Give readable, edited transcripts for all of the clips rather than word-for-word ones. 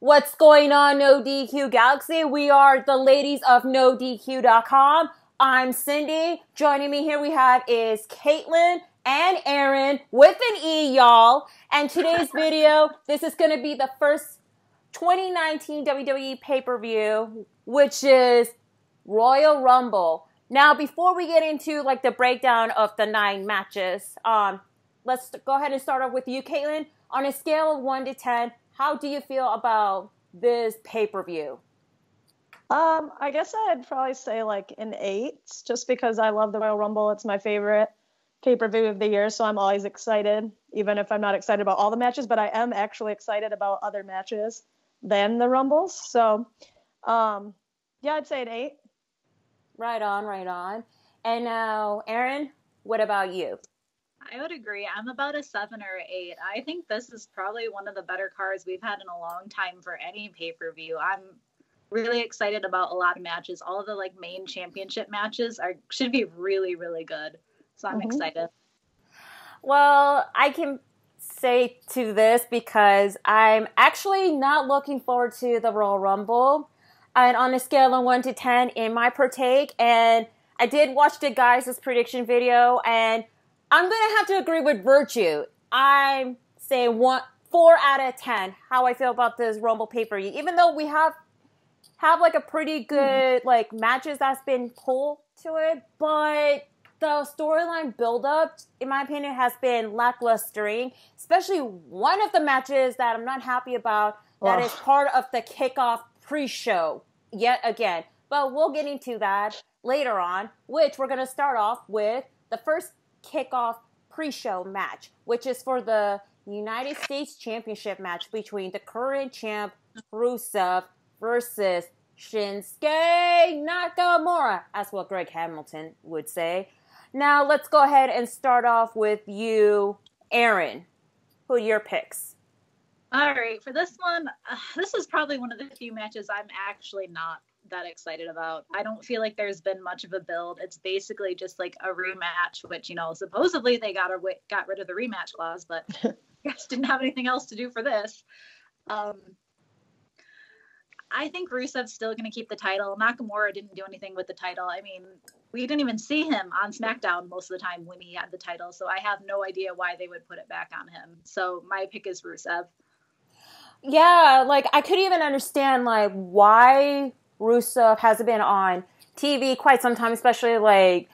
What's going on, NoDQ Galaxy? We are the Ladies of NoDQ.com. I'm Cindy. Joining me here we have is Caitlin and Aaron with an E, y'all. And today's video, this is going to be the first 2019 WWE pay-per-view, which is Royal Rumble. Now, before we get into like the breakdown of the 9 matches, let's go ahead and start off with you, Caitlin. On a scale of 1 to 10, how do you feel about this pay-per-view? I guess I'd probably say like an 8, just because I love the Royal Rumble. It's my favorite pay-per-view of the year, so I'm always excited, even if I'm not excited about all the matches, but I am actually excited about other matches than the Rumbles. So, yeah, I'd say an 8. Right on, right on. And now, Aaron, what about you? I would agree. I'm about a 7 or 8. I think this is probably one of the better cards we've had in a long time for any pay-per-view. I'm really excited about a lot of matches. All of the like main championship matches should be really, really good. So I'm excited. Well, I can say to this because I'm actually not looking forward to the Royal Rumble. And on a scale of 1 to 10 in my partake, and I did watch the guys' prediction video, and I'm going to have to agree with Virtue. I'm saying 4 out of 10, how I feel about this Rumble pay-per-view. Even though we have like a pretty good like matches that's been pulled to it, but the storyline build-up, in my opinion, has been lacklustering. Especially one of the matches that I'm not happy about that is part of the kickoff pre-show yet again. But we'll get into that later on, which we're going to start off with the first kickoff pre-show match, which is for the United States Championship match between the current champ Rusev versus Shinsuke Nakamura, as what Greg Hamilton would say. Now let's go ahead and start off with you, Aaron. Who are your picks? All right, for this one, this is probably one of the few matches I'm actually not that excited about. I don't feel like there's been much of a build. It's basically just like a rematch, which, you know, supposedly they got rid of the rematch clause, but I guess didn't have anything else to do for this. I think Rusev's still going to keep the title. Nakamura didn't do anything with the title. I mean, we didn't even see him on SmackDown most of the time when he had the title, so I have no idea why they would put it back on him. So my pick is Rusev. Yeah, like, I couldn't even understand, like, why Rusev hasn't been on TV quite some time, especially, like,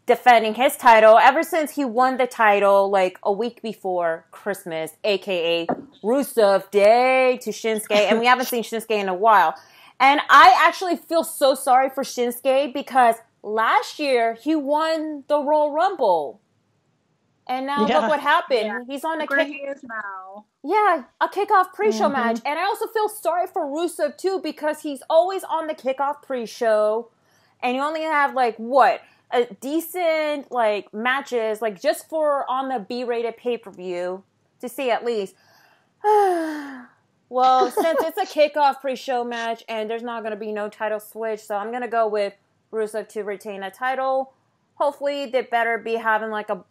defending his title ever since he won the title, like, a week before Christmas, a.k.a. Rusev Day to Shinsuke, and we haven't seen Shinsuke in a while. And I actually feel so sorry for Shinsuke because last year he won the Royal Rumble. And now look what happened. Yeah. He's on a kickoff pre-show match. And I also feel sorry for Rusev too because he's always on the kickoff pre-show. And you only have like a decent like matches like just for on the B-rated pay-per-view to see at least. Well, since it's a kickoff pre-show match and there's not going to be no title switch, so I'm going to go with Rusev to retain the title. Hopefully they better be having like a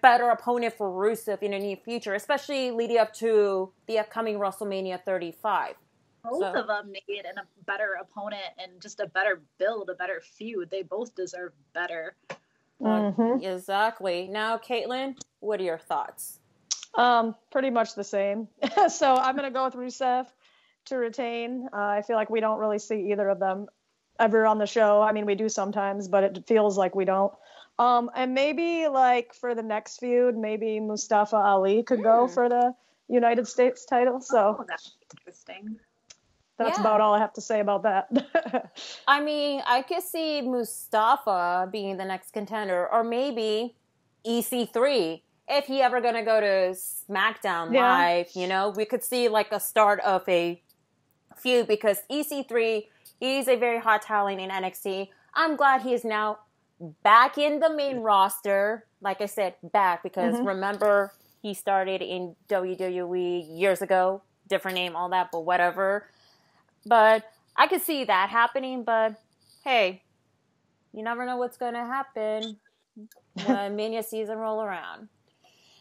better opponent for Rusev in the near future, especially leading up to the upcoming WrestleMania 35. Both of them need a better opponent and just a better build, a better feud. They both deserve better. Exactly. Now, Caitlin, what are your thoughts? Pretty much the same. So I'm going to go with Rusev to retain. I feel like we don't really see either of them ever on the show. I mean, we do sometimes, but it feels like we don't. And maybe like for the next feud, maybe Mustafa Ali could go for the United States title. So that's interesting. That's about all I have to say about that. I mean, I could see Mustafa being the next contender, or maybe EC3 if he ever gonna go to SmackDown Live. You know, we could see like a start of a feud because EC3, he's a very hot talent in NXT. I'm glad he is now back in the main roster. Like I said, back because remember he started in WWE years ago, different name, all that, but whatever. But I could see that happening, but hey, you never know what's going to happen when Mania season roll around.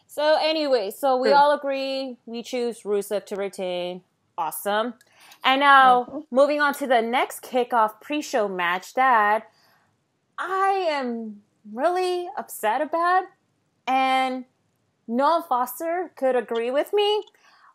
So anyway, we all agree we choose Rusev to retain. awesome. And now, moving on to the next kickoff pre-show match that I am really upset about, and Noah Foster could agree with me,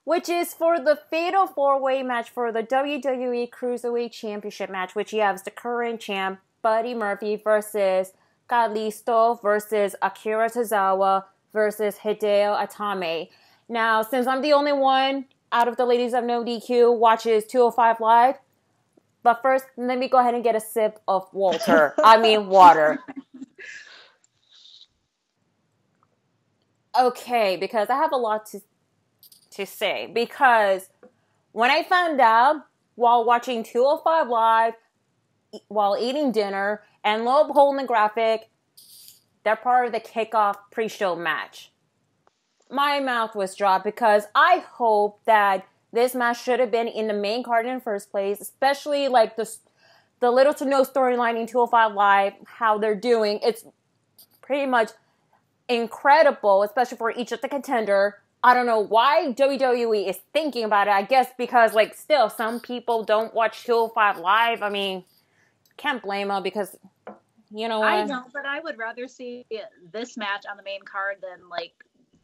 which is for the Fatal 4-Way match for the WWE Cruiserweight Championship match, which you have the current champ, Buddy Murphy, versus Kalisto versus Akira Tozawa versus Hideo Itami. Now, since I'm the only one out of the Ladies of NoDQ watches 205 Live, but first, let me go ahead and get a sip of water. Water. Okay, because I have a lot to say. Because when I found out while watching 205 Live, while eating dinner, and lo and behold in the graphic, they're part of the kickoff pre-show match, my mouth was dropped because I hope that this match should have been in the main card in the first place, especially like the little to no storyline in 205 Live, how they're doing. It's pretty much incredible, especially for each of the contender. I don't know why WWE is thinking about it. I guess because like still some people don't watch 205 Live. I mean, can't blame them because you know what? I know, but I would rather see this match on the main card than like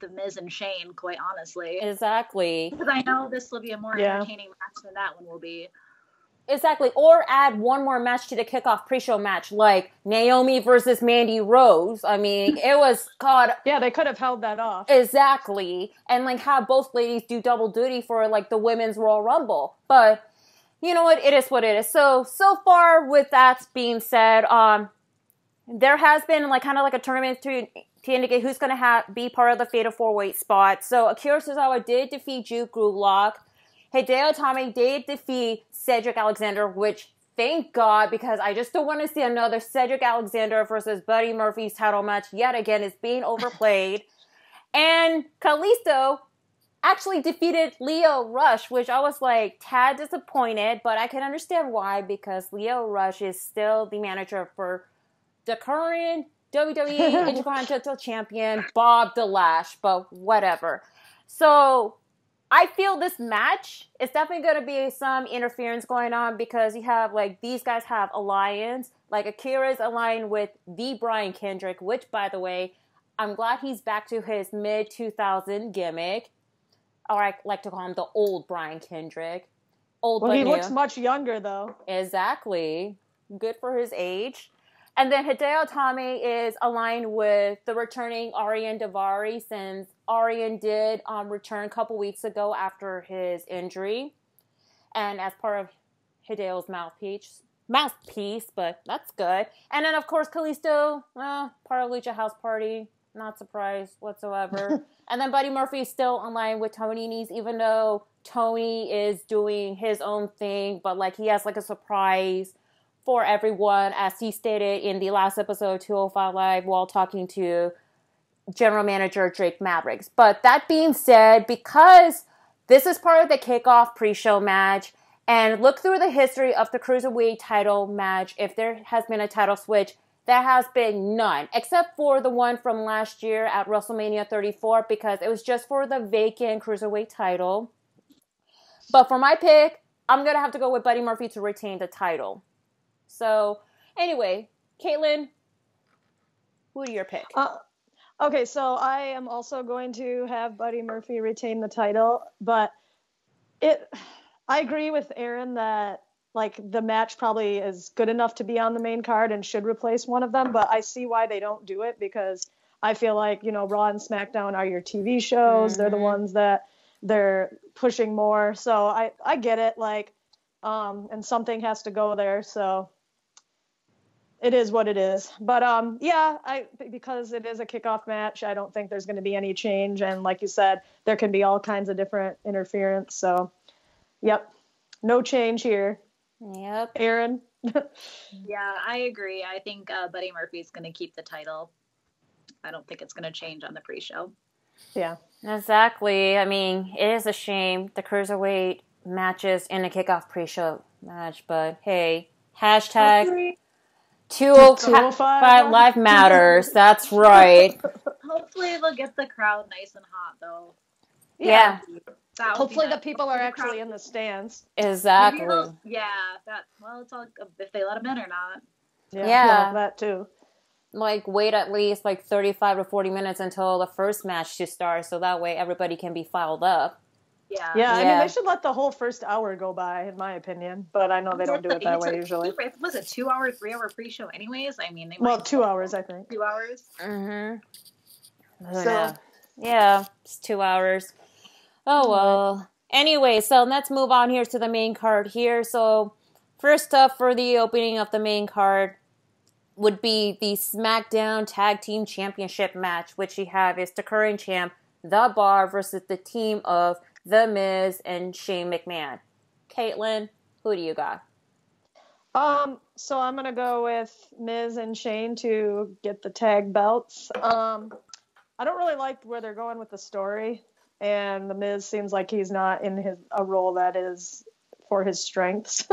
The Miz and Shane, quite honestly. Exactly. Because I know this will be a more entertaining match than that one will be. Exactly. Or add one more match to the kickoff pre-show match, like Naomi versus Mandy Rose. I mean, it was called... Yeah, they could have held that off. Exactly. And like have both ladies do double duty for like the Women's Royal Rumble. But you know what? It is what it is. So far with that being said, there has been like kind of like a tournament to indicate who's going to be part of the Fatal 4-Way spot. So Akira Tozawa did defeat Juke Gulak. Hideo Itami did defeat Cedric Alexander, which thank God, because I just don't want to see another Cedric Alexander versus Buddy Murphy's title match yet again. It's being overplayed. And Kalisto actually defeated Leo Rush, which I was like tad disappointed, but I can understand why, because Leo Rush is still the manager for the current WWE Intercontinental Champion, Bob the Lash, but whatever. So I feel this match is definitely going to be some interference going on because you have like these guys have alliance. Like Akira's aligned with the Bryan Kendrick, which by the way, I'm glad he's back to his mid-2000 gimmick. Or I like to call him the old Bryan Kendrick. Well, he looks much younger though. Exactly. Good for his age. And then Hideo Itami is aligned with the returning Arian Daivari, since Arian did return a couple weeks ago after his injury. And as part of Hideo's mouthpiece, but that's good. And then, of course, Kalisto, part of Lucha House Party. Not surprised whatsoever. And then Buddy Murphy is still online with Tony Nese, even though Tony is doing his own thing. But, like, he has, like, a surprise for everyone, as he stated in the last episode of 205 Live while talking to General Manager Drake Mavericks. But that being said, because this is part of the kickoff pre-show match, and look through the history of the Cruiserweight title match, if there has been a title switch, there has been none, except for the one from last year at WrestleMania 34, because it was just for the vacant Cruiserweight title. But for my pick, I'm going to have to go with Buddy Murphy to retain the title. So, anyway, Caitlin, who do you pick? Okay, so I am also going to have Buddy Murphy retain the title, but I agree with Aaron that like the match probably is good enough to be on the main card and should replace one of them, but I see why they don't do it, because I feel like, you know, Raw and SmackDown are your TV shows. They're the ones that they're pushing more. So I get it, like, and something has to go there. So it is what it is. But because it is a kickoff match, I don't think there's going to be any change. And like you said, there can be all kinds of different interference. So, yep, no change here. Yep. Aaron? Yeah, I agree. I think Buddy Murphy's going to keep the title. I don't think it's going to change on the pre-show. Yeah. Exactly. I mean, it is a shame the Cruiserweight matches in a kickoff pre-show match, but hey, hashtag 205 Live matters. That's right. Hopefully they'll get the crowd nice and hot, though. Yeah. Hopefully the people are actually in the stands. Exactly. It's all if they let them in or not. Yeah. Well, that too. Like, wait at least, 35 to 40 minutes until the first match to start, so that way everybody can be filed up. Yeah, I mean, they should let the whole first hour go by, in my opinion, but I know they don't do it that way usually. Was it 2 hour, 3 hour pre-show anyways? I mean, 2 hours, I think. 2 hours? Mm-hmm. So, yeah, it's 2 hours. Oh, well. Anyway, so let's move on here to the main card here. So, first up for the opening of the main card would be the SmackDown Tag Team Championship match, which you have is the current champ, The Bar, versus the team of The Miz and Shane McMahon. Caitlin, who do you got? So I'm going to go with Miz and Shane to get the tag belts. I don't really like where they're going with the story, and The Miz seems like he's not in a role that is for his strengths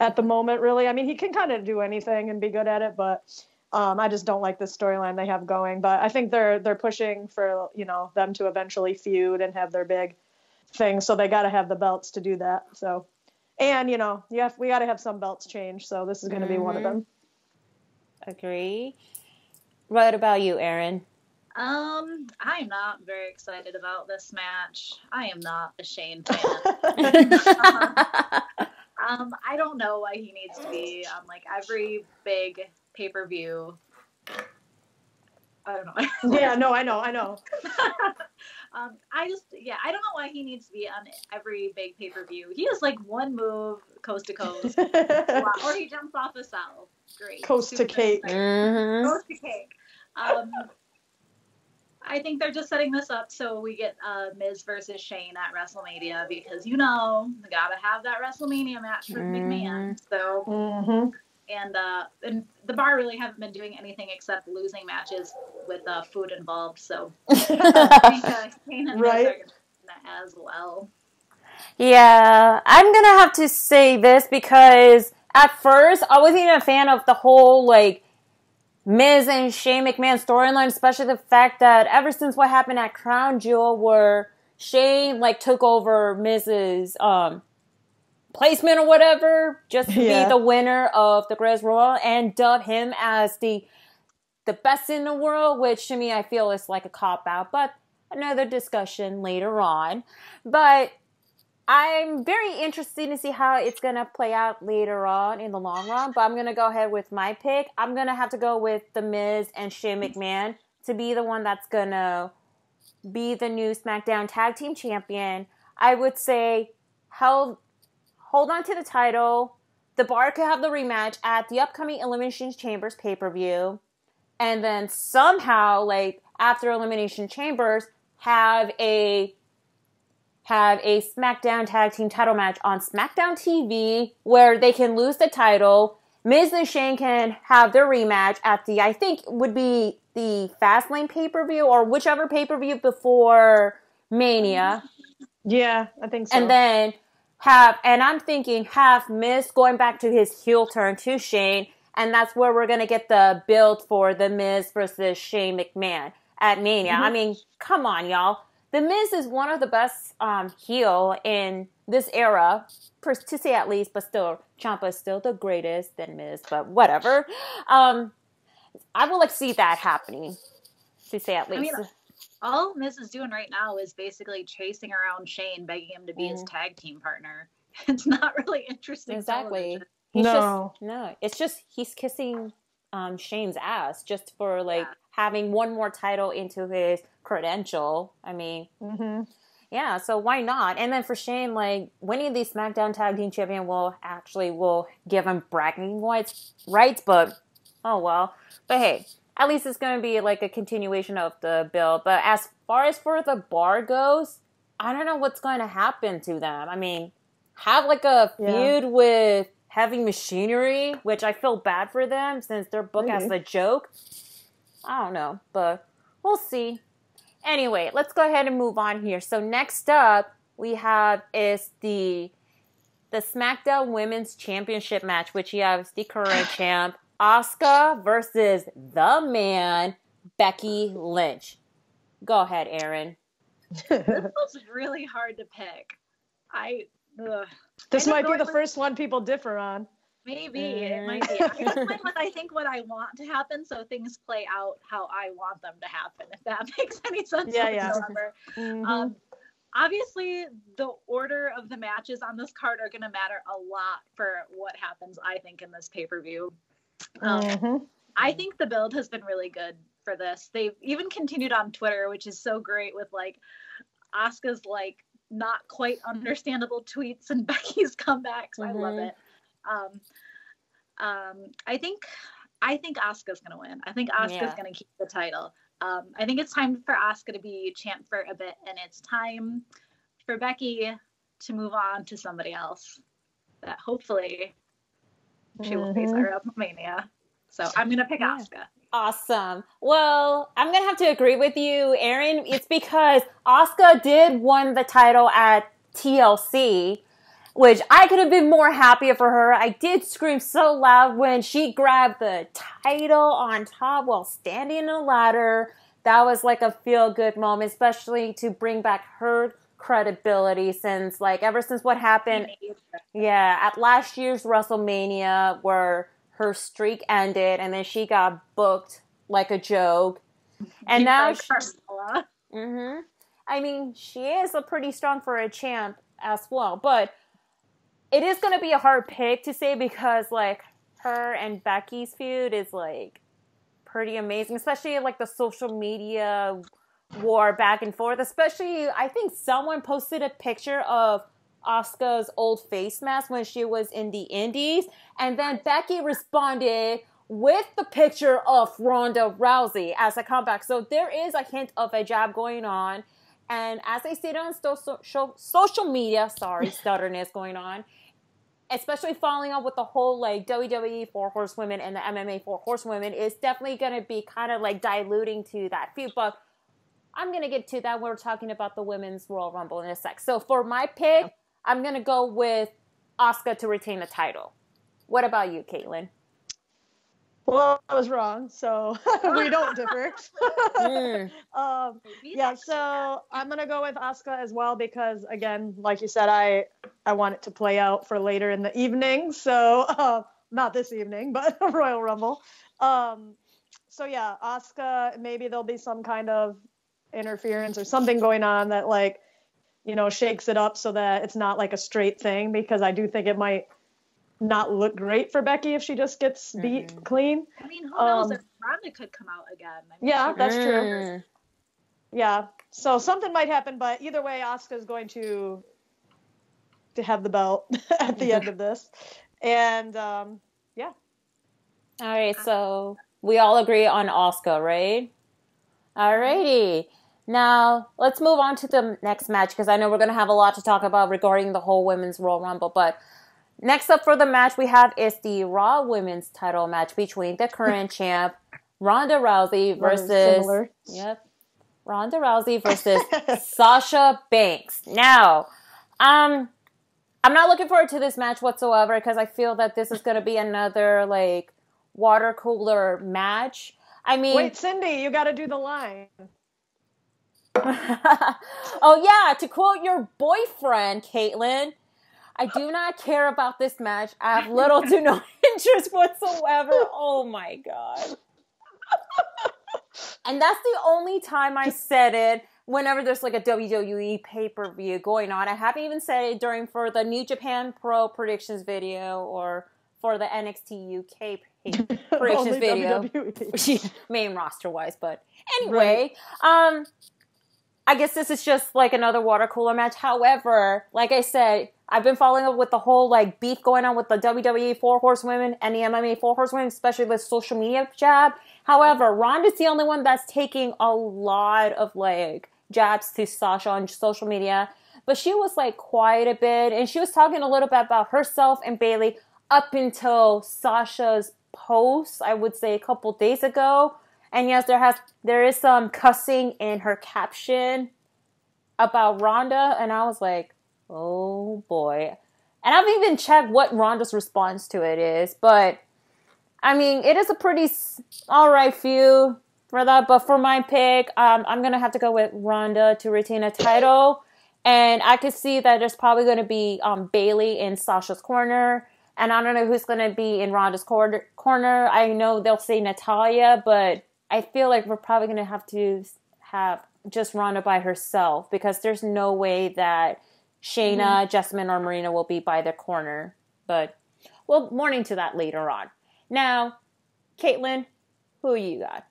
at the moment, really. I mean, he can kind of do anything and be good at it, but I just don't like the storyline they have going. But I think they're pushing for, them to eventually feud and have their big thing, so they got to have the belts to do that. So, and we got to have some belts change, so this is going to be one of them. Agree. What about you, Erin? I'm not very excited about this match. I am not a Shane fan. I don't know why he needs to be on every big pay-per-view. I don't know. Yeah, no, I know. I don't know why he needs to be on every big pay-per-view. He has one move coast to coast, or he jumps off a cell. Great. Coast to cake. Mm-hmm. Coast to cake. I think they're just setting this up so we get Miz versus Shane at WrestleMania because we gotta have that WrestleMania match with McMahon. So, and the Bar really haven't been doing anything except losing matches with food involved. So, I think Shane and Miz are gonna do that as well. Yeah, I'm gonna have to say this because at first I wasn't even a fan of the whole Miz and Shane McMahon storyline, especially the fact that ever since what happened at Crown Jewel where Shane took over Miz's placement or whatever just to be the winner of the Greatest Royal and dub him as the best in the world, which to me I feel is a cop-out, but another discussion later on. But I'm very interested to see how it's going to play out later on in the long run, but I'm going to go ahead with my pick. I'm going to have to go with The Miz and Shane McMahon to be the one that's going to be the new SmackDown Tag Team Champion. I would say hold on to the title. The Bar could have the rematch at the upcoming Elimination Chambers pay-per-view, and then somehow, after Elimination Chambers, have a SmackDown Tag Team title match on SmackDown TV where they can lose the title. Miz and Shane can have their rematch at I think would be the Fastlane pay-per-view or whichever pay-per-view before Mania. Yeah, I think so. And then I'm thinking have Miz going back to his heel turn to Shane, and that's where we're going to get the build for The Miz versus Shane McMahon at Mania. I mean, come on, y'all. The Miz is one of the best heel in this era, to say at least, but still, Ciampa's still the greatest than Miz, but whatever. I would see that happening, to say at least. I mean, all Miz is doing right now is basically chasing around Shane, begging him to be his tag team partner. It's not really interesting. Exactly. Television. It's just he's kissing Shane's ass just for having one more title into his credential. I mean, yeah, so why not? And then for Shane, winning the SmackDown Tag Team Champion will give him bragging rights, but oh well. But hey, at least it's going to be a continuation of the build. But as far as for the Bar goes, I don't know what's going to happen to them. I mean, have a feud with Heavy Machinery, which I feel bad for them since they're booked as a joke. I don't know, but we'll see. Anyway, let's go ahead and move on here. So next up, we have is the SmackDown Women's Championship match, which you have the current champ, Asuka versus the man, Becky Lynch. Go ahead, Erin. This was really hard to pick. This might be the first one people differ on. Maybe it might be. I just went with I think what I want to happen, so things play out how I want them to happen. If that makes any sense whatsoever. Mm-hmm. Obviously, the order of the matches on this card are going to matter a lot for what happens, I think, in this pay-per-view. I think the build has been really good for this. They've even continued on Twitter, which is so great, with like Asuka's like not quite understandable tweets and Becky's comebacks. I love it. I think Asuka's going to win. I think Asuka's going to keep the title. I think it's time for Asuka to be champ for a bit, and it's time for Becky to move on to somebody else that hopefully she will face at WrestleMania. So I'm going to pick Asuka. Awesome. Well, I'm going to have to agree with you, Erin. It's because Asuka did win the title at TLC, which I could have been more happier for her. I did scream so loud when she grabbed the title on top while standing in a ladder. That was like a feel-good moment, especially to bring back her credibility since, like, ever since what happened, at last year's WrestleMania where her streak ended and then she got booked like a joke. And now I mean, she is a pretty strong for a champ as well, but it is going to be a hard pick to say because, like, her and Becky's feud is, like, pretty amazing, especially, like, the social media war back and forth. Especially, I think someone posted a picture of Asuka's old face mask when she was in the Indies, and then Becky responded with the picture of Ronda Rousey as a comeback. So there is a hint of a jab going on. And as I stated on social media, stutterness going on, especially following up with the whole, like, WWE 4 Horsewomen and the MMA 4 Horsewomen is definitely going to be kind of, like, diluting to that feud. But I'm going to get to that when we're talking about the Women's Royal Rumble in a sec. So for my pick, I'm going to go with Asuka to retain the title. What about you, Caitlin? Well, I was wrong, so we don't differ. So I'm going to go with Asuka as well because, again, like you said, I want it to play out for later in the evening. So not this evening, but Royal Rumble. Asuka, maybe there'll be some kind of interference or something going on that, like, you know, shakes it up so that it's not like a straight thing, because I do think it might not look great for Becky if she just gets beat clean. I mean, who knows? If Ronda could come out again. I mean, that's true. Yeah, so something might happen, but either way, Asuka's going to have the belt at the end of this. And, All right, so we all agree on Asuka, right? Alrighty. Now, let's move on to the next match, because I know we're going to have a lot to talk about regarding the whole Women's Royal Rumble, but next up for the match we have is the Raw Women's title match between the current champ, Ronda Rousey versus Ronda Rousey versus Sasha Banks. Now, I'm not looking forward to this match whatsoever because I feel that this is going to be another, like, water cooler match. I mean, wait, Cindy, you got to do the line. Oh yeah, to quote your boyfriend, Caitlin, I do not care about this match. I have little to no interest whatsoever. Oh my god. And that's the only time I said it whenever there's like a WWE pay-per-view going on. I haven't even said it for the New Japan Pro predictions video or for the NXT UK predictions video. Main roster-wise, but anyway. Right. I guess this is just like another water cooler match. However, like I said, I've been following up with the whole like beef going on with the WWE 4 Horsewomen and the MMA 4 Horsewomen, especially with social media jab. However, Ronda's the only one that's taking a lot of like jabs to Sasha on social media. But she was like quiet a bit, and she was talking a little bit about herself and Bayley up until Sasha's post, I would say a couple days ago. And yes, there is some cussing in her caption about Ronda, and I was like, oh boy. And I've even checked what Ronda's response to it is, but I mean, it is a pretty alright feud. for that. But for my pick, I'm going to have to go with Ronda to retain a title. And I could see that there's probably going to be Bayley in Sasha's corner. And I don't know who's going to be in Ronda's corner. I know they'll say Natalya, but I feel like we're probably going to have just Ronda by herself because there's no way that Shayna, Jessamine, or Marina will be by their corner. But we'll more into that later on. Now, Caitlin, who you got?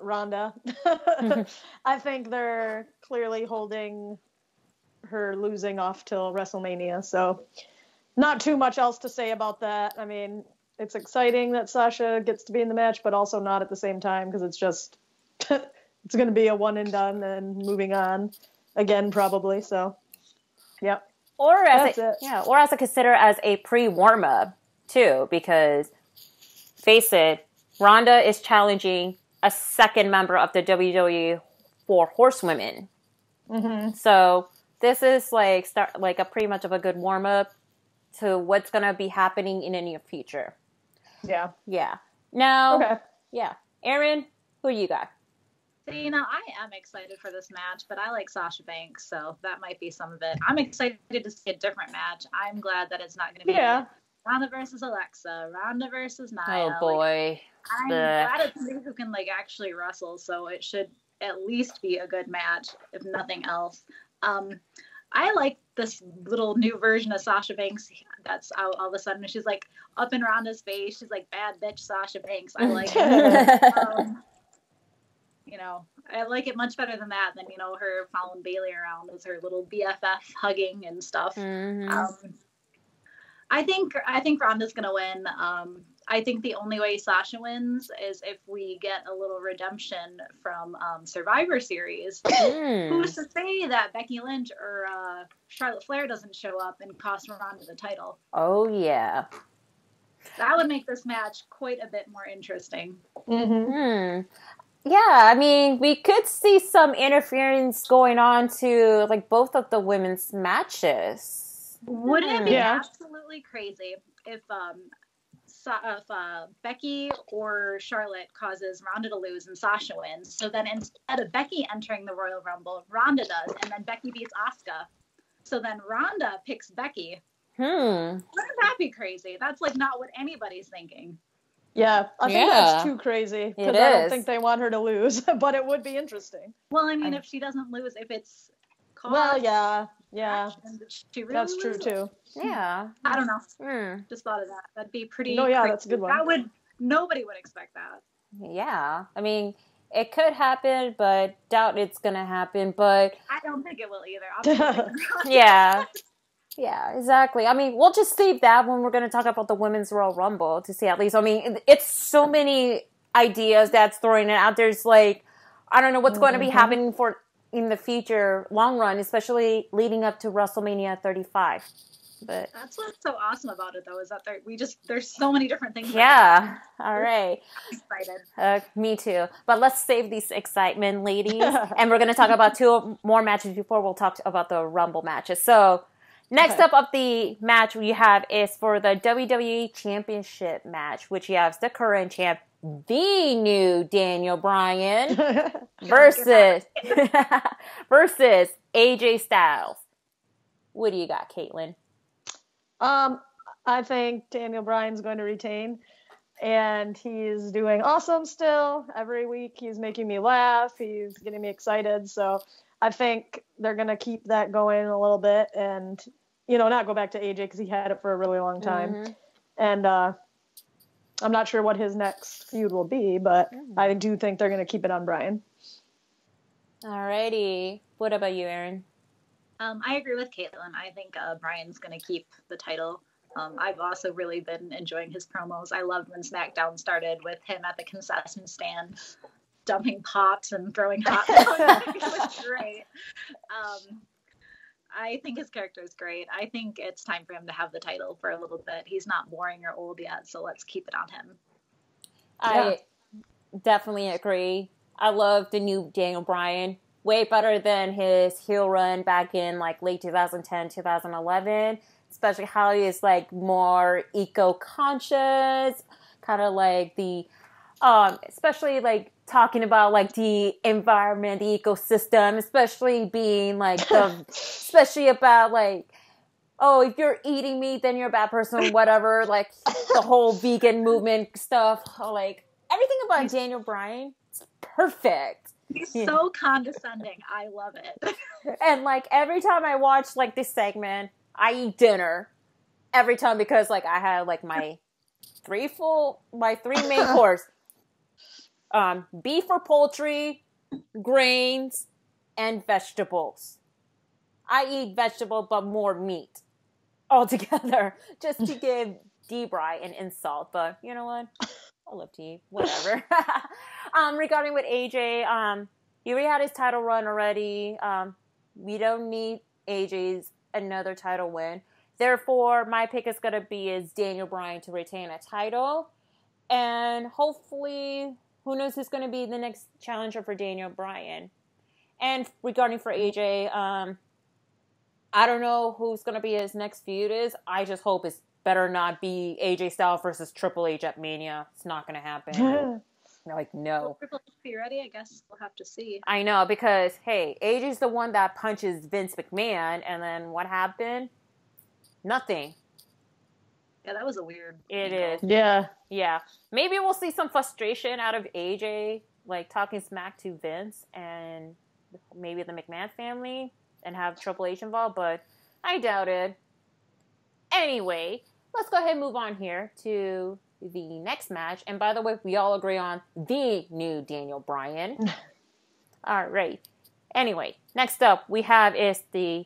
Ronda. I think they're clearly holding her losing off till WrestleMania, so not too much else to say about that. I mean, it's exciting that Sasha gets to be in the match, but also not at the same time because it's just it's going to be a one and done and moving on again probably. So, yep. Or as I consider as a pre-warm up too, because face it, Ronda is challenging a second member of the WWE 4 Horsewomen. Mm-hmm. So this is like a pretty much of a good warm up to what's going to be happening in the near future. Yeah. Yeah. Now, okay. Yeah. Erin, who you got? So, I am excited for this match, but I like Sasha Banks, so that might be some of it. I'm excited to see a different match. I'm glad that it's not going to be Ronda versus Alexa, Ronda versus Nia. Oh, boy. I'm glad it's somebody who can, actually wrestle, so it should at least be a good match, if nothing else. I like this little new version of Sasha Banks that's out all of a sudden. She's, up in Ronda's face. She's like, bad bitch Sasha Banks. I like it. I like it much better than that, than, her following Bayley around as her little BFF hugging and stuff. Mm-hmm. I think Ronda's going to win. I think the only way Sasha wins is if we get a little redemption from Survivor Series. Who's to say that Becky Lynch or Charlotte Flair doesn't show up and cost Ronda the title? Oh, yeah. That would make this match quite a bit more interesting. Mm-hmm. Yeah, I mean, we could see some interference going on to, both of the women's matches. Wouldn't it be absolutely crazy if Becky or Charlotte causes Ronda to lose and Sasha wins? So then instead of Becky entering the Royal Rumble, Ronda does, and then Becky beats Asuka. So then Ronda picks Becky. Wouldn't that be crazy? That's not what anybody's thinking. Yeah, I think that's too crazy because I don't think they want her to lose, but it would be interesting. Well, I mean, if she doesn't lose, if it's yeah, she really that's true too. Yeah, I don't know. Just thought of that. That'd be pretty. No, yeah, that's a good one. Nobody would expect that. Yeah, I mean, it could happen, but doubt it's gonna happen. But I don't think it will either. Yeah. Yeah, exactly. I mean, we'll just save that when we're going to talk about the Women's Royal Rumble to see at least. I mean, it's so many ideas that's throwing it out. There's I don't know what's going to be happening in the future, long run, especially leading up to WrestleMania 35. But that's what's so awesome about it, though, is that there's so many different things. Yeah. All right. I'm excited. Me too. But let's save this excitement, ladies. And we're going to talk about 2 more matches before we'll talk about the Rumble matches. So, next up of the match we have is for the WWE Championship match, which you have the current champ, the new Daniel Bryan, versus AJ Styles. What do you got, Caitlin? I think Daniel Bryan's going to retain, and he's doing awesome still. Every week he's making me laugh. He's getting me excited. So I think they're going to keep that going a little bit and not go back to AJ because he had it for a really long time. Mm-hmm. And I'm not sure what his next feud will be, but I do think they're going to keep it on Bryan. Alrighty. What about you, Erin? I agree with Caitlin. I think Bryan's going to keep the title. I've also really been enjoying his promos. I loved when SmackDown started with him at the concession stand dumping pops and throwing hot dogs. It was great. I think his character is great. I think it's time for him to have the title for a little bit. He's not boring or old yet, so let's keep it on him. I definitely agree. I love the new Daniel Bryan. Way better than his heel run back in late 2010, 2011. Especially how he is more eco-conscious, kind of like the Especially like talking about like the environment, the ecosystem, especially being like especially about like, oh, if you're eating meat, then you're a bad person, whatever. Like the whole vegan movement stuff, like everything about Daniel Bryan, it's perfect. He's so condescending. I love it. And like every time I watch like this segment, I eat dinner every time because like I had like my three main course. Beef or poultry, grains, and vegetables. I eat vegetable, but more meat altogether, just to give D-Bry an insult. But you know what? I love to eat. Whatever. Regarding with AJ, he already had his title run already. We don't need AJ's another title win. Therefore, my pick is going to be is Daniel Bryan to retain a title. And hopefully, who knows who's going to be the next challenger for Daniel Bryan. And regarding for AJ, I don't know who's going to be his next feud is. I just hope it's better not be AJ Styles versus Triple H at Mania. It's not going to happen. Like, no. Will Triple H be ready? I guess we'll have to see. I know, because, hey, AJ's the one that punches Vince McMahon, and then what happened? Nothing. Yeah, that was a weird. It is. Yeah. Yeah. Maybe we'll see some frustration out of AJ, like talking smack to Vince and maybe the McMahon family and have Triple H involved, but I doubt it. Anyway, let's go ahead and move on here to the next match. And by the way, we all agree on the new Daniel Bryan. All right. Anyway, next up we have is the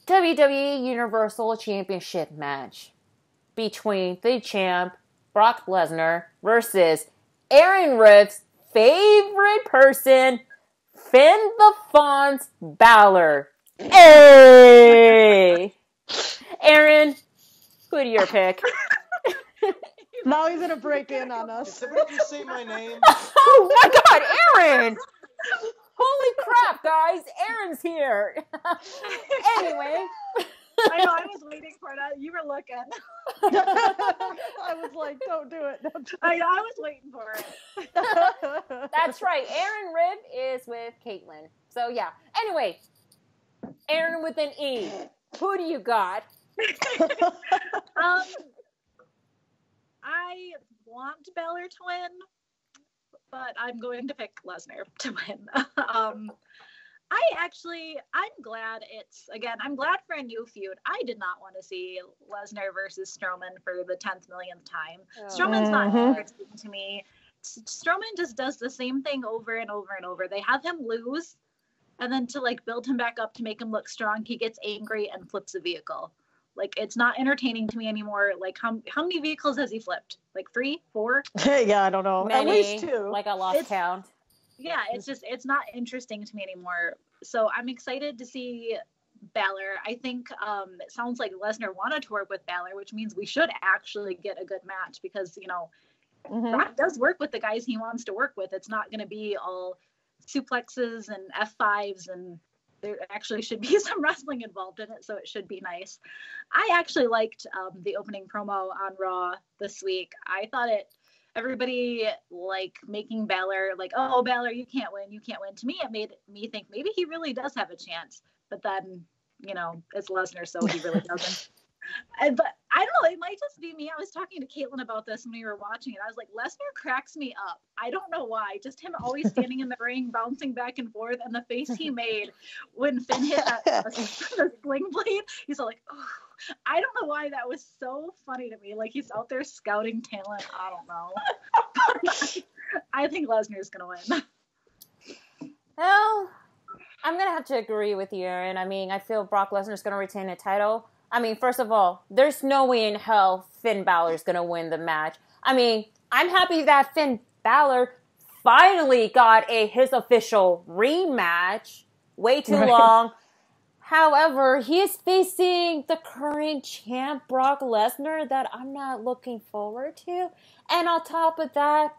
WWE Universal Championship match between the champ, Brock Lesnar, versus Aaron Riff's favorite person, Finn the Fonz Balor. Hey! Aaron, who do you pick? Now he's gonna break in on us. Did somebody just say my name? Oh my god, Aaron! Holy crap, guys! Aaron's here! Anyway. I know, I was waiting for that. You were looking. I was like, don't do it. Don't do it. I know, I was waiting for it. That's right. Aaron Ribb is with Caitlyn. So, yeah. Anyway, Aaron with an E. Who do you got? I want Balor to win, but I'm going to pick Lesnar to win. I'm glad I'm glad for a new feud. I did not want to see Lesnar versus Strowman for the 10th millionth time. Oh. Strowman's not interesting to me. Strowman just does the same thing over and over and over. They have him lose, and then to like build him back up to make him look strong, he gets angry and flips a vehicle. Like, it's not entertaining to me anymore. Like, how many vehicles has he flipped? Like 3, 4? Yeah, I don't know. Many, at least 2. Like I lost count. Yeah, it's not interesting to me anymore. So I'm excited to see Balor. I think it sounds like Lesnar wanted to work with Balor, which means we should actually get a good match because, you know, Brock does work with the guys he wants to work with. It's not going to be all suplexes and F5s, and there actually should be some wrestling involved in it, so it should be nice. I actually liked the opening promo on Raw this week. I thought everybody like making Balor like, oh, Balor, you can't win. To me, it made me think maybe he really does have a chance. But then, you know, it's Lesnar, so he really doesn't. But I don't know, it might just be me. I was talking to Caitlyn about this when we were watching it. I was like, Lesnar cracks me up. I don't know why. Just him always standing in the ring, bouncing back and forth, and the face he made when Finn hit a sling blade. He's all like, oh. I don't know why that was so funny to me. Like, he's out there scouting talent. I don't know. I think Lesnar's going to win. Well, I'm going to have to agree with you, Aaron. I mean, I feel Brock Lesnar's going to retain the title. I mean, first of all, there's no way in hell Finn Balor's going to win the match. I mean, I'm happy that Finn Balor finally got his official rematch. Way too long. However, he is facing the current champ, Brock Lesnar, that I'm not looking forward to. And on top of that,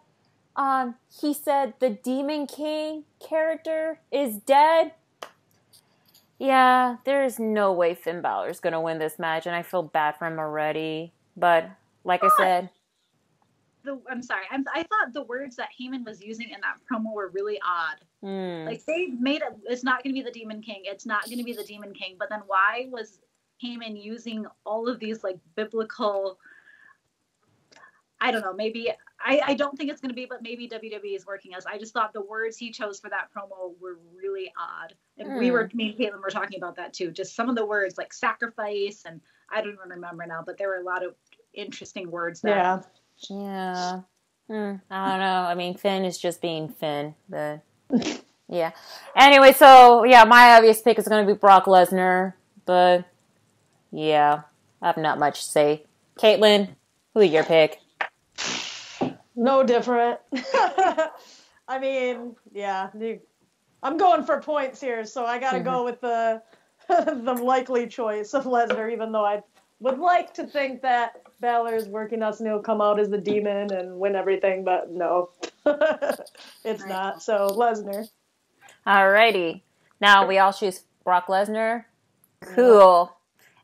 he said the Demon King character is dead. Yeah, there is no way Finn Balor is going to win this match, and I feel bad for him already. But, like I said, I'm sorry. I thought the words that Heyman was using in that promo were really odd. Like they made it. It's not going to be the Demon King. It's not going to be the Demon King. But then why was Heyman using all of these like biblical? I don't know. Maybe I don't think it's going to be, but maybe WWE is working us. I just thought the words he chose for that promo were really odd. And me and Caitlin were talking about that too. Just some of the words like sacrifice, and I don't even remember now, but there were a lot of interesting words there. Yeah. I don't know. I mean, Finn is just being Finn, but yeah. Anyway, so yeah, my obvious pick is going to be Brock Lesnar, but yeah, I have not much to say. Caitlin, who's your pick? No different. I mean, yeah, I'm going for points here, so I got to go with the the likely choice of Lesnar, even though I would like to think that Balor is working us and he'll come out as the demon and win everything, but no, it's not. So Lesnar. Alrighty. Now we all choose Brock Lesnar. Cool.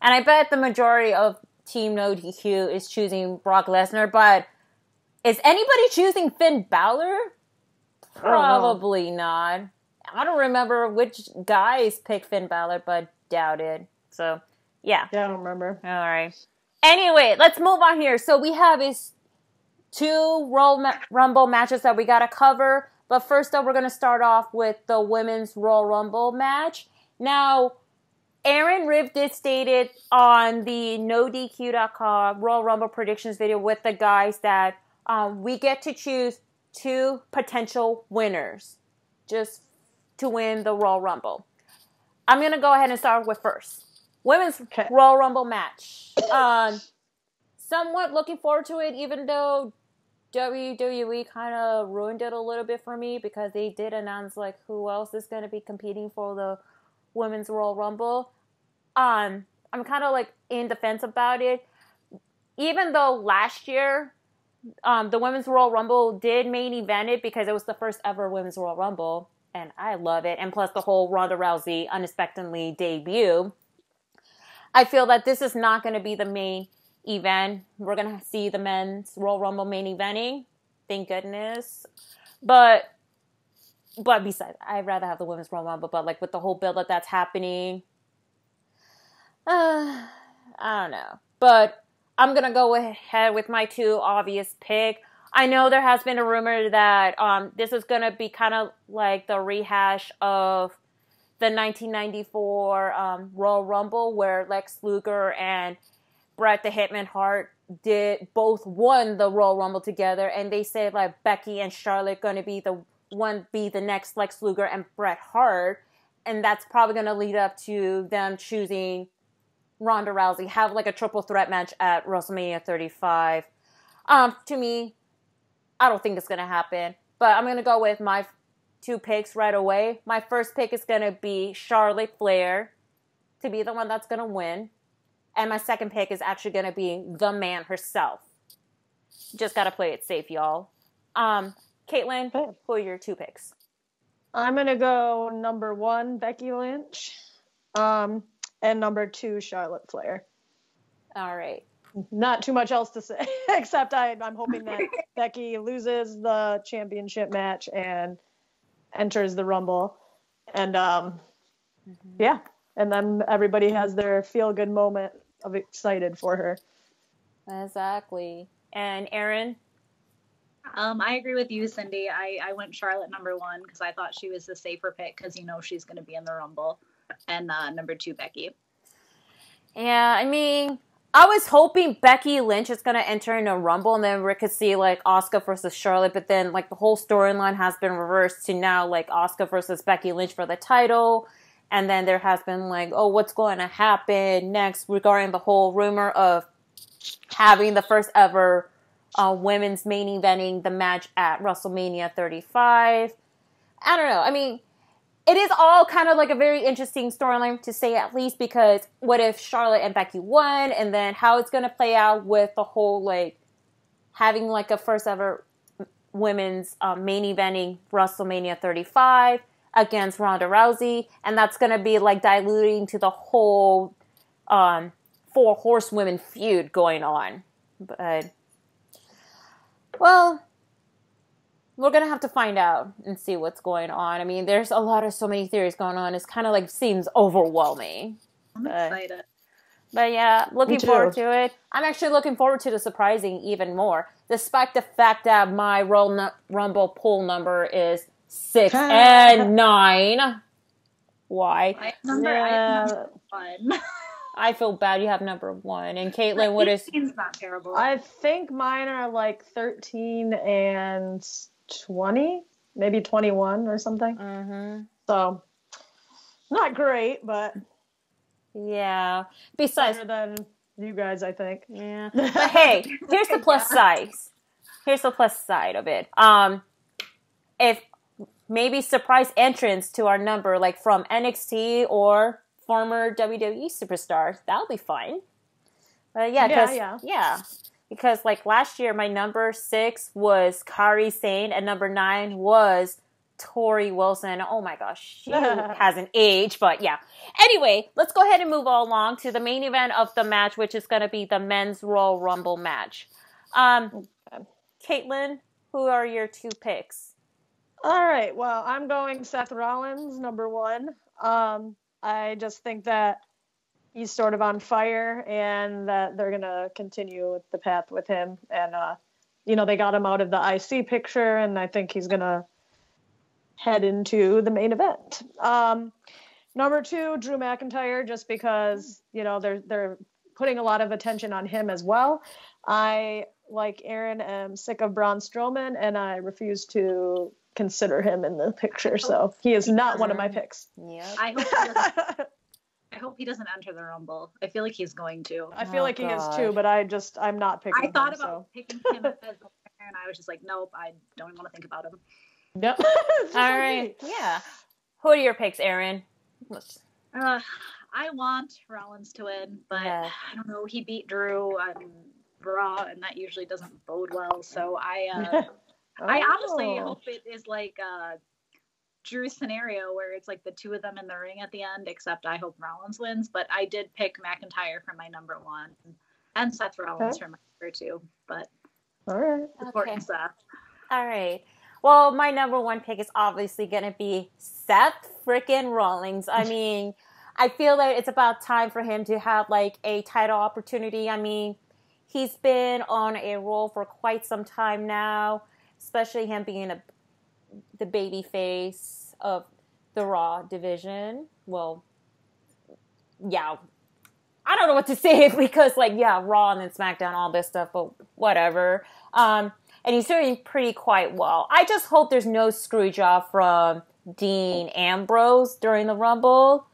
And I bet the majority of Team NoDQ is choosing Brock Lesnar, but is anybody choosing Finn Balor? Probably not. I don't remember which guys picked Finn Balor, but doubt it. So, yeah. Yeah, I don't remember. All right. Anyway, let's move on here. So we have is 2 Royal Rumble matches that we got to cover. But first up, we're going to start off with the Women's Royal Rumble match. Now, Aaron Riv did state it on the NoDQ.com Royal Rumble predictions video with the guys that we get to choose 2 potential winners just to win the Royal Rumble. I'm going to go ahead and start with first. Women's Royal Rumble match. Somewhat looking forward to it, even though WWE kind of ruined it a little bit for me because they did announce like who else is going to be competing for the Women's Royal Rumble. I'm kind of like in defense about it. Even though last year the Women's Royal Rumble did main event it because it was the first ever Women's Royal Rumble, and I love it. And plus the whole Ronda Rousey unexpectedly debut. I feel that this is not going to be the main event. We're going to see the Men's Royal Rumble main eventing. Thank goodness. But besides, I'd rather have the Women's Royal Rumble. But like with the whole build up that's happening, I don't know. But I'm going to go ahead with my 2 obvious pick. I know there has been a rumor that this is going to be kind of like the rehash of the 1994 Royal Rumble where Lex Luger and Bret the Hitman Hart both won the Royal Rumble together, and they said like Becky and Charlotte going to be the next Lex Luger and Bret Hart, and that's probably going to lead up to them choosing Ronda Rousey, have like a triple threat match at WrestleMania 35. To me, I don't think it's going to happen, but I'm going to go with my 2 picks right away. My first pick is going to be Charlotte Flair to be the one that's going to win. And my second pick is actually going to be the man herself. Just got to play it safe, y'all. Caitlin, who are your 2 picks? I'm going to go number 1, Becky Lynch. And number 2, Charlotte Flair. All right. Not too much else to say, except I'm hoping that Becky loses the championship match and enters the Rumble. And, yeah. And then everybody has their feel-good moment of excited for her. Exactly. And Aaron? I agree with you, Cindy. I went Charlotte number 1 because I thought she was the safer pick because she's going to be in the Rumble. And number 2, Becky. Yeah, I mean, I was hoping Becky Lynch is going to enter in a Rumble and then we could see like Asuka versus Charlotte, but then like the whole storyline has been reversed to now like Asuka versus Becky Lynch for the title. And then there has been like, oh, what's going to happen next regarding the whole rumor of having the first ever women's main eventing the match at WrestleMania 35. I don't know. I mean, it is all kind of like a very interesting storyline to say at least because what if Charlotte and Becky won and then how it's going to play out with the whole like having like a first ever women's main eventing WrestleMania 35 against Ronda Rousey, and that's going to be like diluting to the whole 4 horsewomen feud going on. But Well, we're going to have to find out and see what's going on. I mean, there's so many theories going on. It's kind of like seems overwhelming. I'm excited. But yeah, looking forward to it. I'm actually looking forward to the surprising even more. Despite the fact that my Royal Rumble pool number is 6 and 9. Why? I have number 1. I feel bad you have number 1. And Caitlin, what is... 18's not terrible. I think mine are like 13 and 20, maybe 21 or something. Mm-hmm. So, not great, but... Yeah. Besides... better than you guys, I think. Yeah. But hey, here's the plus side. Here's the plus side of it. If maybe surprise entrance to our number, like from NXT or former WWE superstars, that'll be fine. Because like last year, my number 6 was Kairi Sane, and number 9 was Tori Wilson. Oh my gosh, she hasn't aged, but yeah. Anyway, let's go ahead and move along to the main event of the match, which is going to be the men's Royal Rumble match. Caitlin, who are your 2 picks? All right. Well, I'm going Seth Rollins, number 1. I just think that he's sort of on fire and that they're going to continue the path with him. And, they got him out of the IC picture, and I think he's going to head into the main event. Number 2, Drew McIntyre, just because, they're putting a lot of attention on him as well. I, like Aaron, am sick of Braun Strowman, and I refuse to consider him in the picture. So he is not one of my picks. Yeah. I hope he doesn't enter the Rumble. I feel like he's going to. I feel like he is too, but I'm not picking him. I thought about picking him as a winner, and I was just like, nope, I don't even want to think about him. Yep. All right. Yeah. Who are your picks, Aaron? I want Rollins to win, but I don't know. He beat Drew on Raw, and that usually doesn't bode well. So I honestly hope it is like Drew's scenario where it's like the 2 of them in the ring at the end, except I hope Rollins wins. But I did pick McIntyre for my number 1 and Seth Rollins for my number 2. But all right, important Seth. All right. Well, my number 1 pick is obviously going to be Seth freaking Rollins. I mean, I feel like it's about time for him to have like a title opportunity. I mean, he's been on a roll for quite some time now, especially him being the baby face of the Raw division. Well, yeah, I don't know what to say because Raw and then SmackDown, all this stuff, but whatever. And he's doing pretty quite well. I just hope there's no screw job from Dean Ambrose during the Rumble.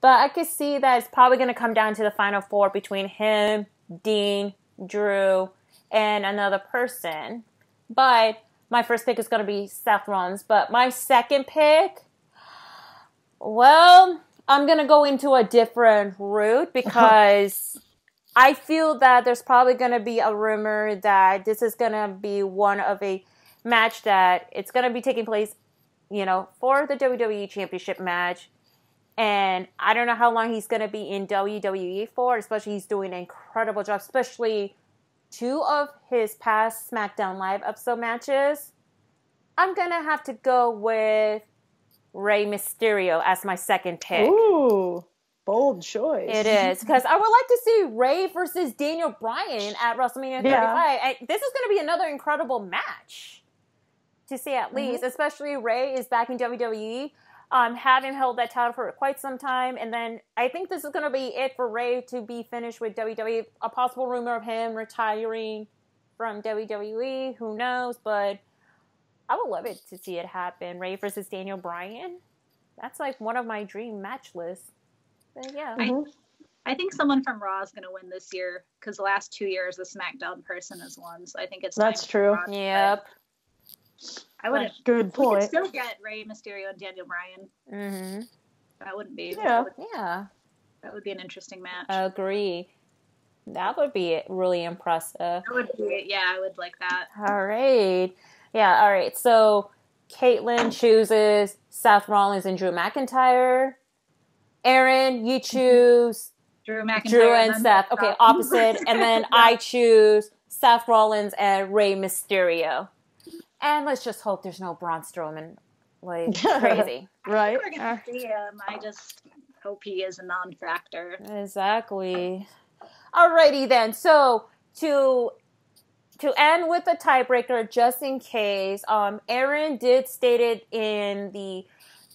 But I could see that it's probably going to come down to the final 4 between him, Dean, Drew, and another person. But my first pick is going to be Seth Rollins. But my second pick, well, I'm going to go into a different route because I feel that there's probably going to be a rumor that this is going to be one of a match that it's going to be taking place, for the WWE Championship match. And I don't know how long he's going to be in WWE for, especially he's doing an incredible job, especially 2 of his past SmackDown Live episode matches. I'm going to have to go with Rey Mysterio as my second pick. Ooh. Bold choice. It is, because I would like to see Rey versus Daniel Bryan at WrestleMania 35. Yeah. This is going to be another incredible match to see at least, especially Rey is back in WWE, having held that title for quite some time. And then I think this is going to be it for Rey to be finished with WWE. A possible rumor of him retiring from WWE, who knows, but I would love it to see it happen. Rey versus Daniel Bryan. That's like one of my dream match lists. But yeah. I think someone from Raw is going to win this year because the last 2 years the SmackDown person has won. So I think it's that's true. Yep. I would. Good point. We could still get Rey Mysterio and Daniel Bryan. Mm-hmm. That wouldn't be. Yeah. That would be an interesting match. Agree. That would be really impressive. That would be. Yeah, I would like that. All right. Yeah. All right. So Caitlin chooses Seth Rollins and Drew McIntyre. Aaron, you choose Drew McIntyre. Drew and Seth. Okay, opposite. And then I choose Seth Rollins and Rey Mysterio. And let's just hope there's no Braun Strowman. Like, crazy. Right? We're going to see him. I just hope he is a non-factor. Exactly. Alrighty then. So, to end with the tiebreaker, just in case, Aaron did state it in the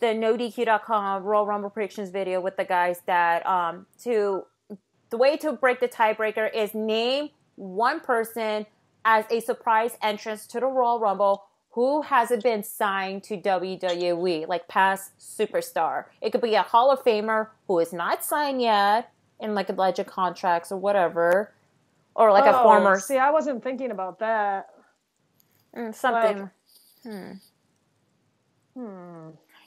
NoDQ.com Royal Rumble predictions video with the guys that the way to break the tiebreaker is name one person as a surprise entrance to the Royal Rumble who hasn't been signed to WWE, like past superstar. It could be a Hall of Famer who is not signed yet in like legend contracts or whatever. Or like a former... See, I wasn't thinking about that. Something. Like,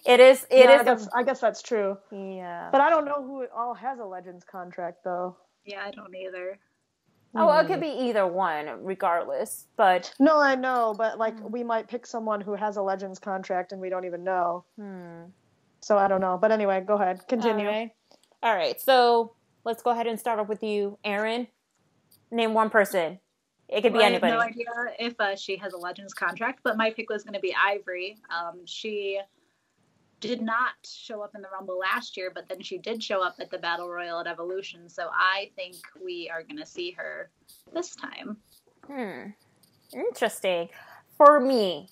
It is. I guess that's true. Yeah. But I don't know who all has a Legends contract, though. Yeah, I don't either. Oh, well, it could be either one, regardless. But no, I know. But like, we might pick someone who has a Legends contract, and we don't even know. So I don't know. But anyway, go ahead. Continue. All right. So let's go ahead and start off with you, Aaron. Name one person. It could be anybody. I have no idea if she has a Legends contract, but my pick was going to be Ivory. She did not show up in the Rumble last year, but then she did show up at the Battle Royal at Evolution, so I think we are going to see her this time. Interesting. For me,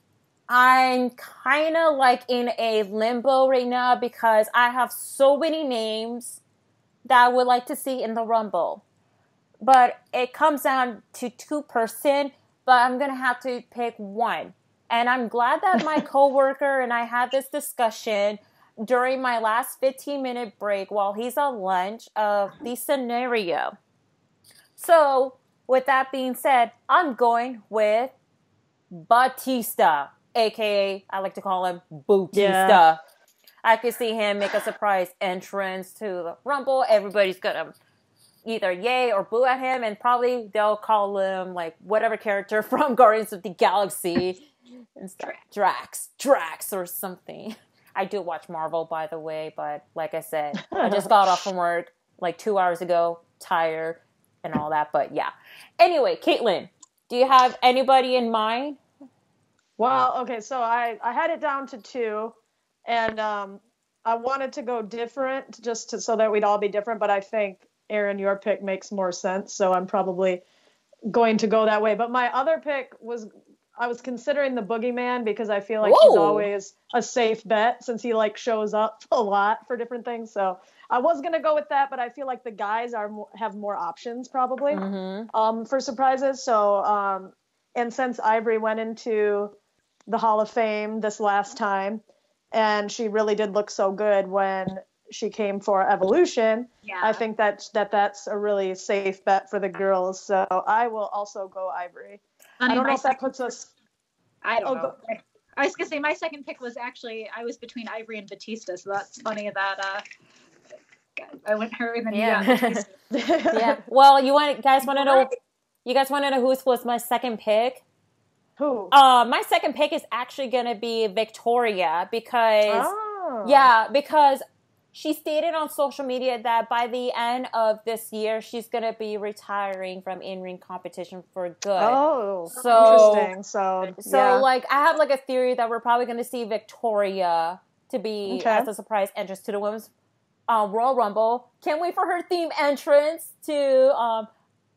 I'm kind of like in a limbo right now because I have so many names that I would like to see in the Rumble. But it comes down to two-person, but I'm going to have to pick one. And I'm glad that my coworker and I had this discussion during my last 15-minute break while he's on lunch of the scenario. So, with that being said, I'm going with Batista, a.k.a. I like to call him Bootista. Yeah. I could see him make a surprise entrance to the Rumble. Everybody's going to either yay or boo at him, and probably they'll call him like whatever character from Guardians of the Galaxy and stuff. Drax or something. I do watch Marvel, by the way, but like I said, I just got off from work like 2 hours ago, tired and all that, but yeah. Anyway, Caitlin, do you have anybody in mind? Well, okay, so I had it down to two, and I wanted to go different so that we'd all be different, but I think Aaron, your pick makes more sense, so I'm probably going to go that way. But my other pick I was considering the Boogeyman because I feel like he's always a safe bet since he like shows up a lot for different things. So I was going to go with that, but I feel like the guys have more options probably for surprises. So, and since Ivory went into the Hall of Fame this last time, and she really did look so good when she came for Evolution, I think that's a really safe bet for the girls. So I will also go Ivory. I don't know if that puts us... I don't know. I was going to say, my second pick was actually, I was between Ivory and Batista, so that's funny that I went her and then you got Batista. Yeah. Well, you guys want to know who was my second pick? Who? My second pick is actually going to be Victoria because she stated on social media that by the end of this year, she's going to be retiring from in-ring competition for good. Oh, so interesting. So like, I have like a theory that we're probably going to see Victoria to be as a surprise entrance to the Women's Royal Rumble. Can't wait for her theme entrance to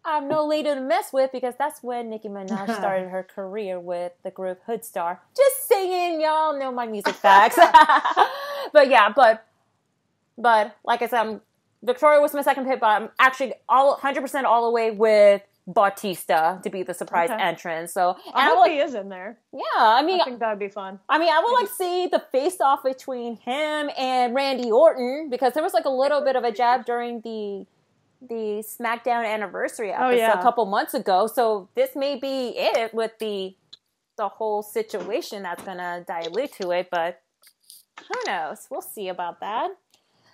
I'm No Lady to Mess With, because that's when Nicki Minaj started her career with the group Hoodstar. Just saying, y'all know my music facts. But like I said, Victoria was my second pick, but I'm actually 100% all the way with Batista to be the surprise entrance. So I hope he is in there. Yeah, I think that would be fun. I mean, I would like to see the face-off between him and Randy Orton, because there was like a little bit of a jab during the SmackDown anniversary episode a couple months ago. So this may be it with the whole situation that's gonna dilute to it, but who knows? We'll see about that.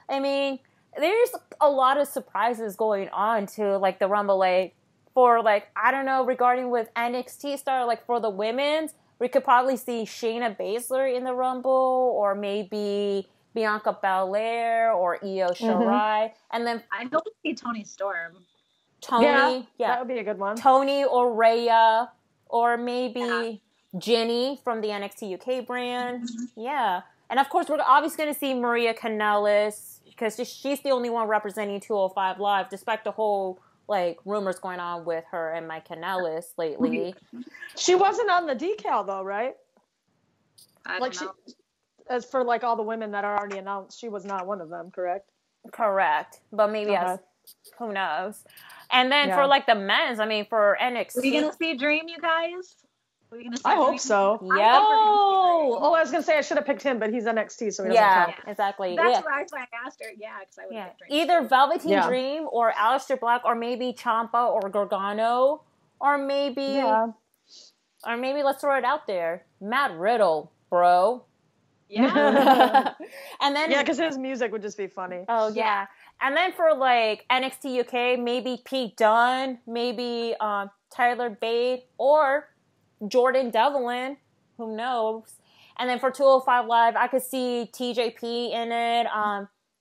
I mean, there's a lot of surprises going on to like the Rumble, like for like, I don't know, regarding with NXT star, like for the women's, we could probably see Shayna Baszler in the Rumble, or maybe Bianca Belair or Io Shirai. And then I hope we see Toni Storm. Tony. Yeah, that would be a good one. Tony or Rhea, or maybe Ginny from the NXT UK brand. Mm-hmm. Yeah. And of course, we're obviously going to see Maria Kanellis because she's the only one representing 205 Live, despite the whole like rumors going on with her and Mike Kanellis lately. She wasn't on the decal though, right? I Like don't know. as for like all the women that are already announced, she was not one of them, correct? Correct. But maybe who knows? And then for like the men's, I mean, for NXT. Are we going to see Dream, you guys? Are we gonna see I Dream? hope so. Yep. Oh, I was going to say I should have picked him, but he's NXT, so he doesn't count. Exactly. That's why I asked her. Yeah, because I would have picked Dream. Either Velveteen Dream or Aleister Black or maybe Ciampa or Gargano or maybe let's throw it out there, Matt Riddle, bro. Yeah. And then because his music would just be funny. Oh yeah. And then for like NXT UK, maybe Pete Dunne, maybe Tyler Bate or Jordan Devlin, who knows? And then for 205 Live, I could see TJP in it,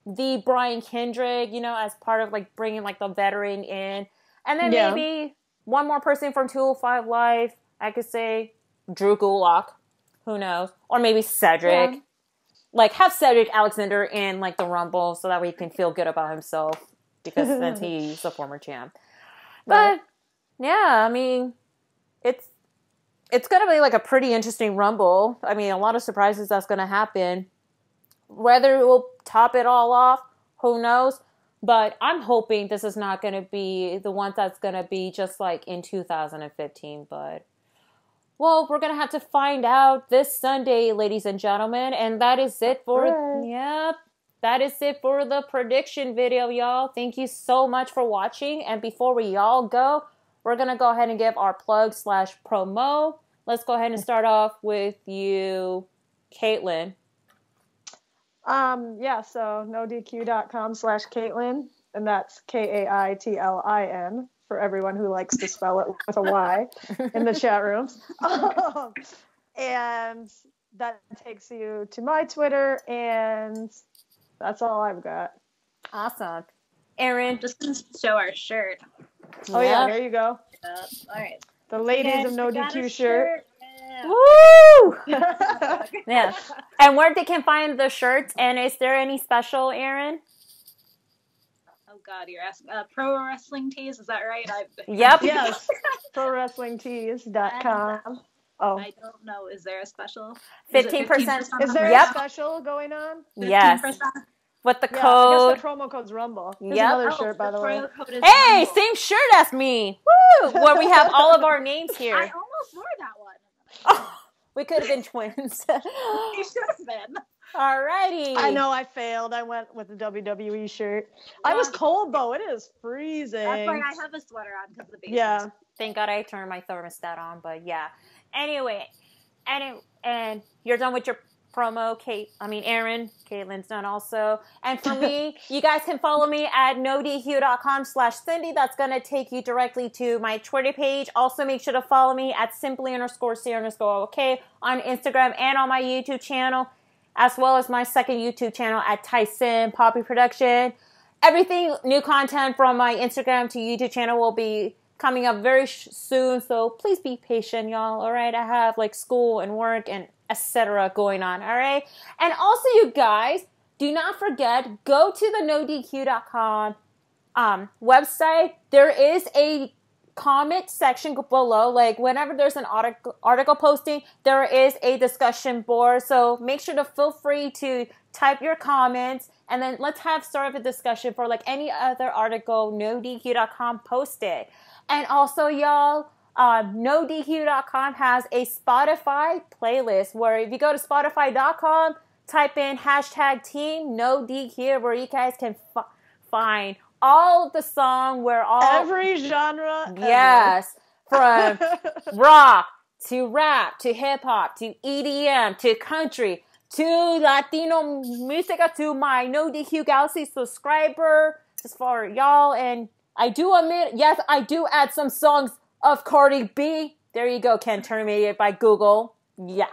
the Brian Kendrick, as part of like bringing like the veteran in, and then maybe one more person from 205 Live. I could say Drew Gulak, who knows? Or maybe Cedric. Yeah. Like have Cedric Alexander in like the Rumble so that way he can feel good about himself because since he's a former champ. But yeah, I mean, it's going to be like a pretty interesting Rumble. I mean, a lot of surprises that's going to happen. Whether it will top it all off, who knows? But I'm hoping this is not going to be the one that's going to be just like in 2015. But, well, we're going to have to find out this Sunday, ladies and gentlemen. And that is it for, that is it for the prediction video, y'all. Thank you so much for watching. And before we all go, we're going to go ahead and give our plug/promo. Let's go ahead and start off with you, Caitlin. So NoDQ.com/Caitlin, and that's Kaitlin for everyone who likes to spell it with a Y in the chat rooms. And that takes you to my Twitter, and that's all I've got. Awesome. Aaron. Just gonna show our shirt. Oh yeah, there you go. All right. The Ladies of NoDQ shirt. Yeah. Woo! Yeah. And where they can find the shirts, and is there any special, Aaron? Oh God, you're asking. Pro Wrestling Tees, is that right? Yep. Yes. ProWrestlingTees.com. Oh. I don't know. Is there a special? 15%. Is there a special going on? 15%? Yes. With the code. I guess the promo code's Rumble. Here's another shirt, by the way. Hey, Rumble. same shirt as me. Woo! Where we have all of our names here. I almost wore that one. Oh, we could have been twins. You should have been. Alrighty. I know I failed. I went with the WWE shirt. Yeah. I was cold though. It is freezing. That's why I have a sweater on because of the basement. Yeah. Thank God I turned my thermostat on, but yeah. Anyway, and you're done with your promo, Aaron. Caitlin's done also. And for me, you guys can follow me at NoDQ.com/Cindy. That's going to take you directly to my Twitter page. Also, make sure to follow me at simply_C_OK on Instagram and on my YouTube channel, as well as my second YouTube channel at Tyson Poppy Production. Everything, new content from my Instagram to YouTube channel will be coming up very soon, so please be patient, y'all. All right, I have like school and work and etc. going on. All right, and also you guys do not forget, go to the NoDQ.com website. There is a comment section below. Like whenever there's an article posting, there is a discussion board. So make sure to feel free to type your comments, and then let's start a discussion for like any other article NoDQ.com posted. And also, y'all, NoDQ.com has a Spotify playlist where if you go to Spotify.com, type in #Team NoDQ, where you guys can find all of the song where every genre. Yes, from rock to rap to hip hop to EDM to country to Latino music to my NoDQ Galaxy subscriber, just for y'all. And I do admit, yes, I do add some songs of Cardi B. There you go, Ken, terminated by Google. Yeah.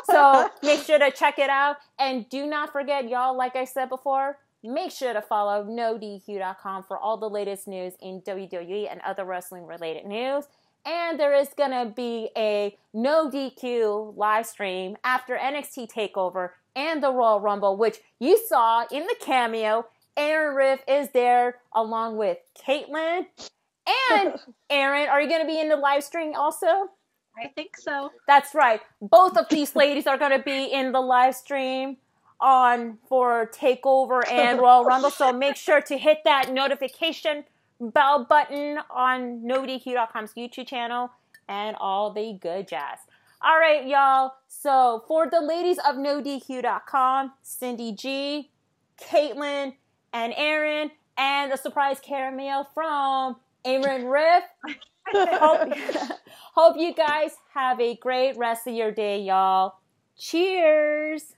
So make sure to check it out. And do not forget, y'all, like I said before, Make sure to follow NoDQ.com for all the latest news in WWE and other wrestling related news. And there is going to be a NoDQ live stream after NXT TakeOver and the Royal Rumble, which you saw in the cameo. Aaron Riff is there along with Caitlyn. And Aaron, are you going to be in the live stream also? I think so. That's right. Both of these ladies are going to be in the live stream for TakeOver and Royal Rumble. So make sure to hit that notification bell button on NoDQ.com's YouTube channel and all the good jazz. All right, y'all. So for the ladies of NoDQ.com, Cindy G, Caitlyn, and Aaron, and a surprise cameo from Aaron Riff. Hope you guys have a great rest of your day, y'all. Cheers!